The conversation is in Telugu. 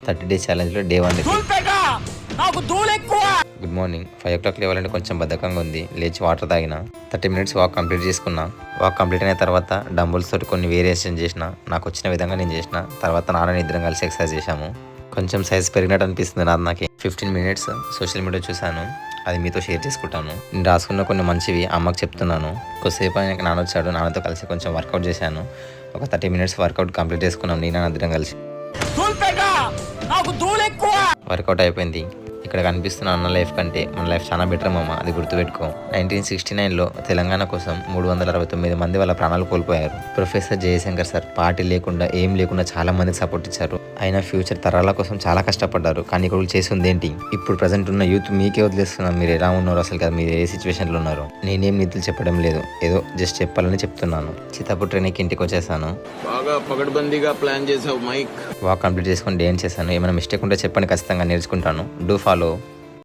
30 డేస్ ఛాలెంజ్లో డే 1 ఇది. Good morning. 5 o'clock లేవాలంటే కొంచెం బద్ధకంగా ఉంది. లేచి వాటర్ తాగిన 30 minutes వాక్ కంప్లీట్ చేసుకున్నా. వాక్ కంప్లీట్ అయిన తర్వాత డంబుల్స్ తోటి కొన్ని వేరియేషన్ చేసిన. నాకు వచ్చిన విధంగా నేను చేసిన. తర్వాత నాన్న ఇద్దరం కలిసి ఎక్సర్సైజ్ చేశాము. కొంచెం సైజ్ పెరిగినట్టు అనిపిస్తుంది నాకు. 15 minutes సోషల్ మీడియా చూశాను. అది మీతో షేర్ చేసుకుంటాను. నేను రాసుకున్న కొన్ని మంచివి అమ్మకి చెప్తున్నాను. కొద్దిసేపు ఆయనకి నాన్న వచ్చాడు. నాన్నతో కలిసి కొంచెం వర్కౌట్ చేశాను. ఒక 30 minutes వర్కౌట్ కంప్లీట్ చేసుకున్నాం నేను ఇద్దరం కలిసి. వర్కౌట్ అయిపోయింది. ఇక్కడ కనిపిస్తున్న అన్న లైఫ్ కంటే మన లైఫ్ చాలా బెటర్ మామ, అది గుర్తుపెట్టుకో. 1969లో తెలంగాణ కోసం 369 మంది వాళ్ళ ప్రాణాలు కోల్పోయారు. ప్రొఫెసర్ జయశంకర్ సార్ పార్టీ లేకుండా ఏం లేకుండా చాలా మందికి సపోర్ట్ ఇచ్చారు. ఆయన ఫ్యూచర్ తరాల కోసం చాలా కష్టపడ్డారు. కానీ ఇక్కడ చేసింది ఏంటి? ఇప్పుడు ప్రజెంట్ ఉన్న యూత్ మీకే వదిలేస్తున్నాం. మీరు ఎలా ఉన్నారు అసలు కదా, మీరు ఏ సిచ్యువేషన్లో ఉన్నారో. నేనేం నీతులు చెప్పడం లేదు, ఏదో జస్ట్ చెప్పాలని చెప్తున్నాను. చితాపూర్ ట్రైన్కి ఇంటికి వచ్చేసాను. బాగా పగడ్బందీగా ప్లాన్ చేసావు మైక్. వాక్ కంప్లీట్ చేసుకొని డ్యాన్స్ చేశాను. ఏమైనా మిస్టేక్ ఉంటే చెప్పండి, ఖచ్చితంగా నేర్చుకుంటాను. Do follow.